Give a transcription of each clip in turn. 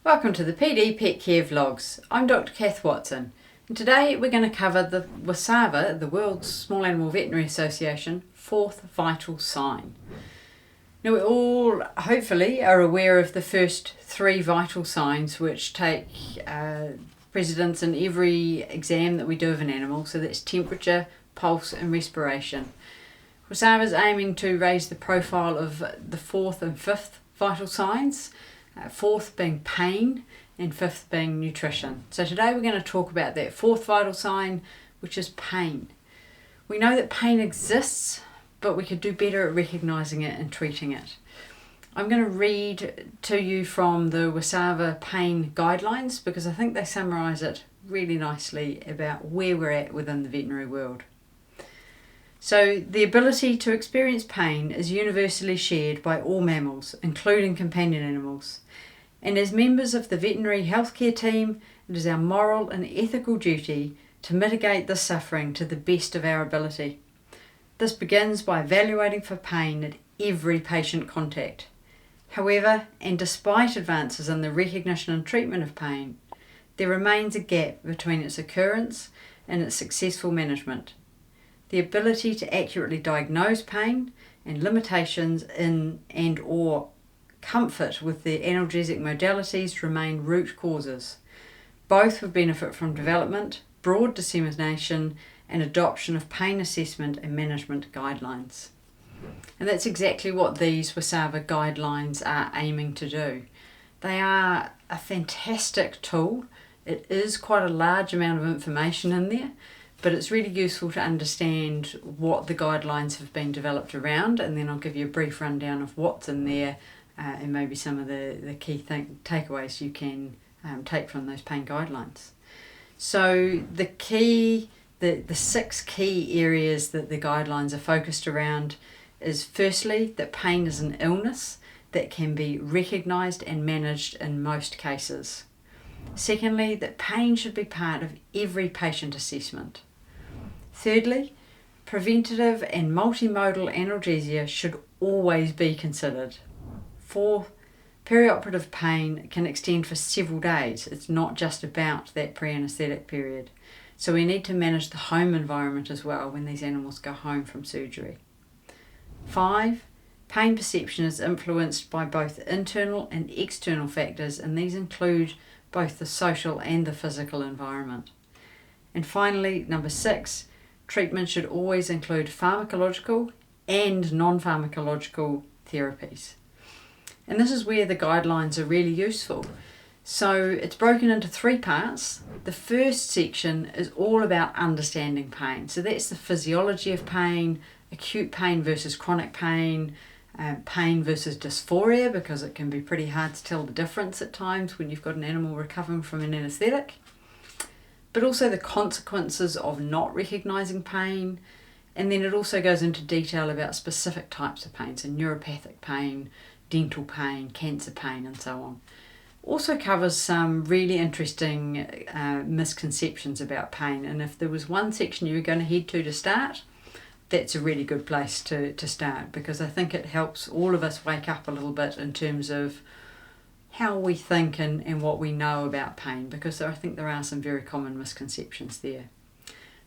Welcome to the PD Pet Care Vlogs. I'm Dr. Cath Watson, and today we're going to cover the WSAVA, the World Small Animal Veterinary Association, fourth vital sign. Now we all hopefully are aware of the first three vital signs which take precedence in every exam that we do of an animal, so that's temperature, pulse and respiration. WSAVA is aiming to raise the profile of the fourth and fifth vital signs, fourth being pain and fifth being nutrition. So today we're going to talk about that fourth vital sign, which is pain. We know that pain exists, but we could do better at recognising it and treating it. I'm going to read to you from the WSAVA pain guidelines because I think they summarise it really nicely about where we're at within the veterinary world. So the ability to experience pain is universally shared by all mammals, including companion animals. And as members of the veterinary healthcare team, it is our moral and ethical duty to mitigate this suffering to the best of our ability. This begins by evaluating for pain at every patient contact. However, and despite advances in the recognition and treatment of pain, there remains a gap between its occurrence and its successful management. The ability to accurately diagnose pain and limitations in and/or comfort with the analgesic modalities remain root causes. Both would benefit from development, broad dissemination and adoption of pain assessment and management guidelines. And that's exactly what these WSAVA guidelines are aiming to do. They are a fantastic tool. It is quite a large amount of information in there, but it's really useful to understand what the guidelines have been developed around, and then I'll give you a brief rundown of what's in there and maybe some of the key takeaways you can take from those pain guidelines. So the six key areas that the guidelines are focused around is firstly that pain is an illness that can be recognised and managed in most cases. Secondly, that pain should be part of every patient assessment. Thirdly, preventative and multimodal analgesia should always be considered. Fourth, perioperative pain can extend for several days. It's not just about that pre-anaesthetic period. So we need to manage the home environment as well when these animals go home from surgery. 5, pain perception is influenced by both internal and external factors, and these include both the social and the physical environment. And finally, number 6, treatment should always include pharmacological and non-pharmacological therapies. And this is where the guidelines are really useful. So it's broken into 3 parts. The first section is all about understanding pain. So that's the physiology of pain, acute pain versus chronic pain, pain versus dysphoria, because it can be pretty hard to tell the difference at times when you've got an animal recovering from an anaesthetic. But also the consequences of not recognising pain. And then it also goes into detail about specific types of pain, so neuropathic pain, dental pain, cancer pain and so on. Also covers some really interesting misconceptions about pain, and if there was one section you were going to head to start, that's a really good place to start, because I think it helps all of us wake up a little bit in terms of how we think and what we know about pain, because I think there are some very common misconceptions there.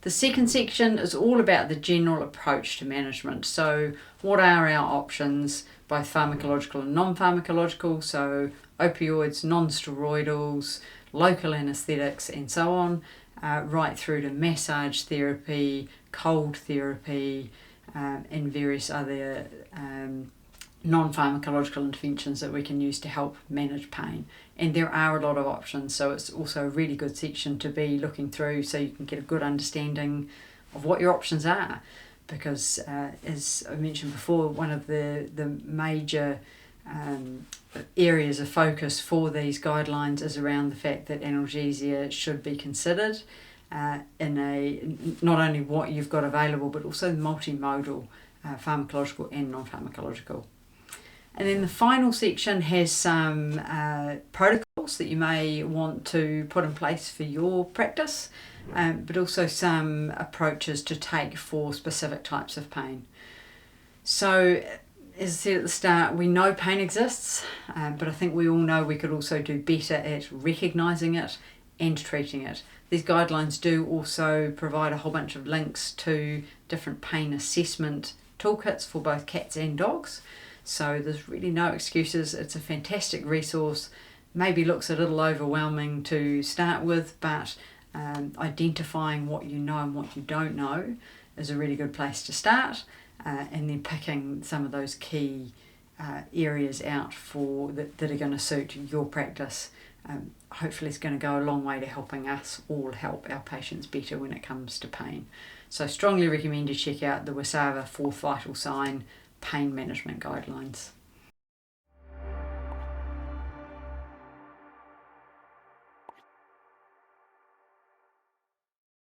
The second section is all about the general approach to management. So what are our options, both pharmacological and non-pharmacological, so opioids, non-steroidals, local anaesthetics and so on, right through to massage therapy, cold therapy, and various other non-pharmacological interventions that we can use to help manage pain. And there are a lot of options, so it's also a really good section to be looking through so you can get a good understanding of what your options are, because as I mentioned before, one of the major areas of focus for these guidelines is around the fact that analgesia should be considered in not only what you've got available but also multimodal, pharmacological and non-pharmacological. And then the final section has some protocols that you may want to put in place for your practice, but also some approaches to take for specific types of pain. So as I said at the start, we know pain exists, but I think we all know we could also do better at recognising it and treating it. These guidelines do also provide a whole bunch of links to different pain assessment toolkits for both cats and dogs. So there's really no excuses. It's a fantastic resource. Maybe looks a little overwhelming to start with, but identifying what you know and what you don't know is a really good place to start, and then picking some of those key areas out that are going to suit your practice. Hopefully it's going to go a long way to helping us all help our patients better when it comes to pain. So strongly recommend you check out the WSAVA 4th Vital Sign Pain Management Guidelines.